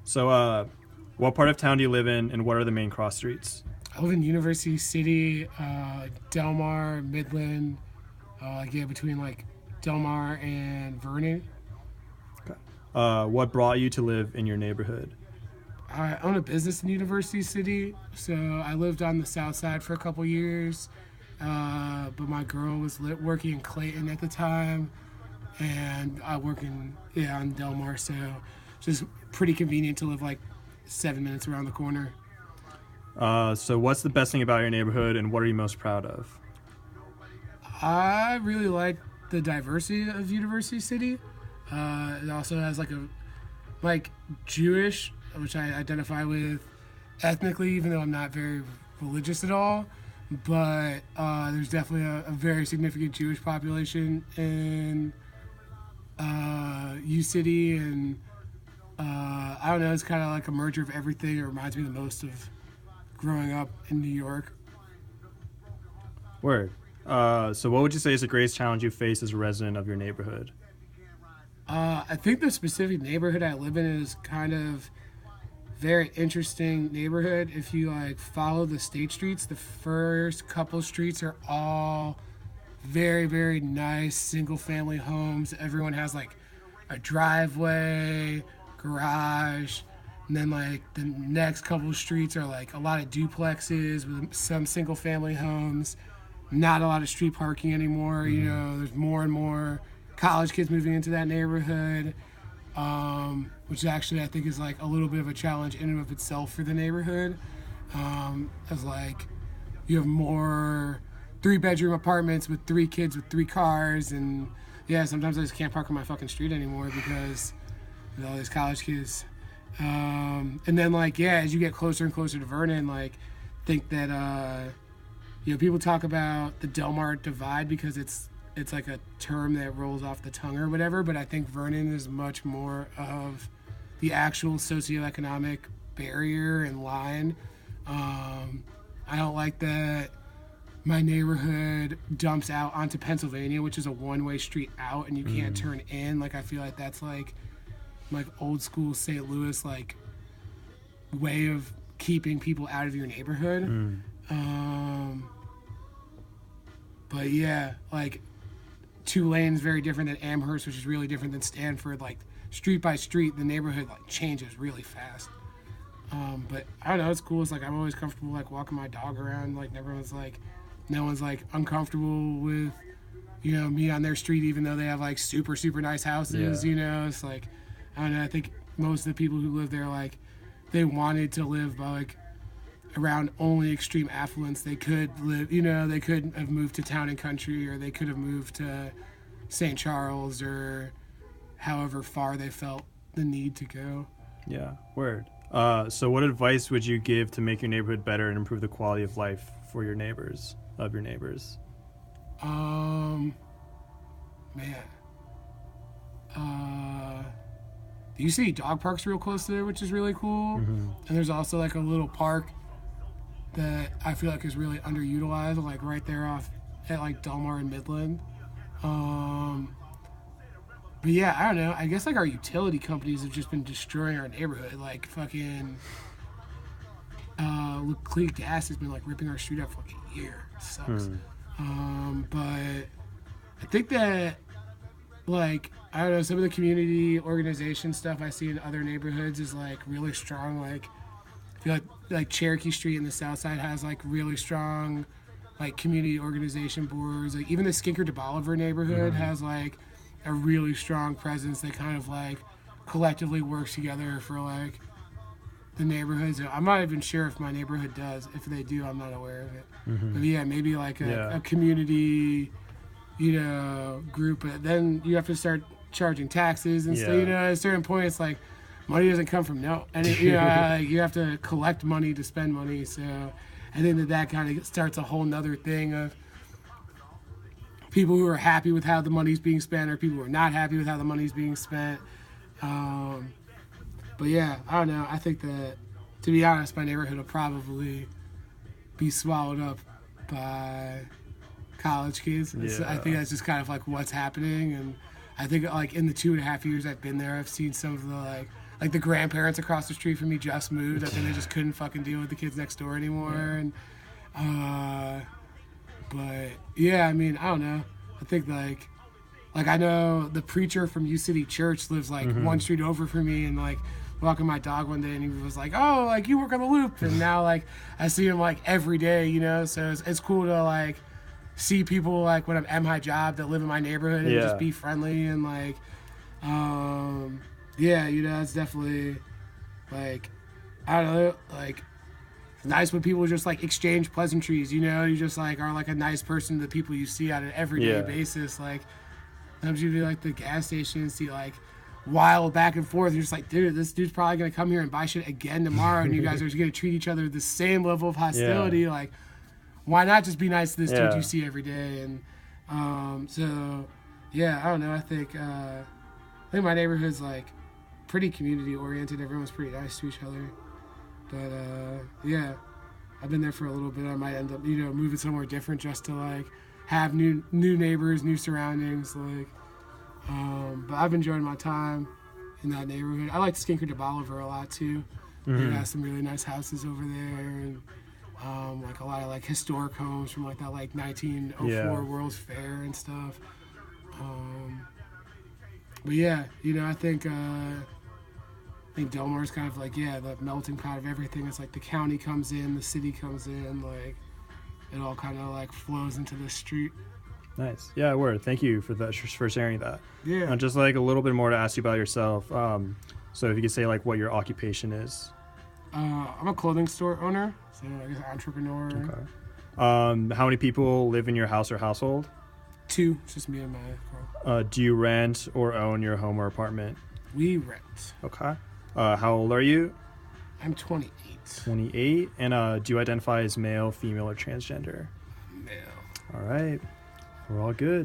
So, what part of town do you live in, and what are the main cross streets? I live in University City, Del Mar, Midland, between like Del Mar and Vernon. What brought you to live in your neighborhood? I own a business in University City, so I lived on the south side for a couple years. But my girl was working in Clayton at the time, and I work in on Del Mar, so it's just pretty convenient to live like 7 minutes around the corner. So, what's the best thing about your neighborhood, and what are you most proud of? I really like the diversity of University City. It also has like Jewish, which I identify with ethnically, even though I'm not very religious at all. But there's definitely a very significant Jewish population in U City, and I don't know. It's kind of like a merger of everything. It reminds me the most of growing up in New York. Word. So, what would you say is the greatest challenge you face as a resident of your neighborhood? I think the specific neighborhood I live in is kind of very interesting neighborhood. If you like follow the state streets, the first couple streets are all very, very nice single family homes. Everyone has like a driveway, garage, and then like the next couple streets are like a lot of duplexes with some single family homes. Not a lot of street parking anymore. You know, there's more and more college kids moving into that neighborhood, which actually I think is like a little bit of a challenge in and of itself for the neighborhood. As like you have more 3-bedroom apartments with 3 kids with 3 cars, and yeah, sometimes I just can't park on my fucking street anymore because of all these college kids. And then like yeah, as you get closer and closer to Vernon, like think that people talk about the Del Mar divide because it's like a term that rolls off the tongue or whatever, but I think Vernon is much more of the actual socioeconomic barrier and line. I don't like that my neighborhood dumps out onto Pennsylvania, which is a one-way street out, and you can't turn in. Like I feel like that's like old school St. Louis like way of keeping people out of your neighborhood. But yeah, like Tulane's very different than Amherst, which is really different than Stanford. Like street by street, the neighborhood like changes really fast. But I don't know, it's cool. It's like I'm always comfortable like walking my dog around. Like no one's like uncomfortable with me on their street, even though they have like super super nice houses. Yeah. It's like I don't know. I think most of the people who live there like they wanted to live by like around only extreme affluence. They could live, they could have moved to town and country, or they could have moved to St. Charles, or however far they felt the need to go. Yeah, word. So, what advice would you give to make your neighborhood better and improve the quality of life for your neighbors, of your neighbors? Man. The UCD dog park's real close to there, which is really cool. And there's also like a little park that I feel like is really underutilized, like right there off at like Del Mar and Midland. But yeah, I don't know. I guess like our utility companies have just been destroying our neighborhood. Like fucking Clear Gas has been like ripping our street up for like a year. It sucks. But I think that like I don't know, some of the community organization stuff I see in other neighborhoods is like really strong. Like I feel like Cherokee Street in the South Side has like really strong like community organization boards. Like even the Skinker de Bolivar neighborhood has like a really strong presence that kind of like collectively works together for like the neighborhoods. I'm not even sure if my neighborhood does. If they do, I'm not aware of it. But yeah, maybe like a community, group. But then you have to start charging taxes and stuff. At a certain point, it's like money doesn't come from and you have to collect money to spend money. So I think that kind of starts a whole nother thing of people who are happy with how the money's being spent, or people who are not happy with how the money's being spent. But yeah, I don't know. I think that, to be honest, my neighborhood will probably be swallowed up by college kids. I think that's just kind of like what's happening. And I think like in the 2.5 years I've been there, I've seen some of the like like the grandparents across the street from me just moved. I think they just couldn't fucking deal with the kids next door anymore. And but yeah, I mean, I don't know. I think like I know the preacher from U City Church lives like one street over from me, and like walking my dog one day, and he was like, "Oh, like you work on the Loop," and now like I see him like every day, you know. So it's cool to like see people like when I'm at my job that live in my neighborhood and just be friendly and like, yeah, you know, it's definitely like, I don't know, like it's nice when people just like exchange pleasantries, you know. You just like are like a nice person to the people you see on an everyday basis. Like sometimes you be like the gas station and see like wild back and forth. You're just like, dude, this dude's probably gonna come here and buy shit again tomorrow, and you guys are just gonna treat each other with the same level of hostility. Like, why not just be nice to this dude you see every day? And so yeah, I don't know. I think my neighborhood's like pretty community oriented. Everyone's pretty nice to each other. But yeah, I've been there for a little bit. I might end up, you know, moving somewhere different just to like have new neighbors, new surroundings. Like, but I've enjoyed my time in that neighborhood. I like Skinker de Bolivar a lot too. They got some really nice houses over there, and like a lot of like historic homes from like that like 1904 World's Fair and stuff. But yeah, you know, I think Del Mar's kind of like, yeah, the melting pot of everything. It's like the county comes in, the city comes in, like it all kind of like flows into the street. Nice. Yeah, word. Thank you for that, for sharing that. Yeah. Just like a little bit more to ask you about yourself. So if you could say like what your occupation is. I'm a clothing store owner, so I guess entrepreneur. Okay. How many people live in your house or household? 2. It's just me and my girl. Do you rent or own your home or apartment? We rent. Okay. How old are you? I'm 28. 28. And do you identify as male, female, or transgender? Male. All right. We're all good.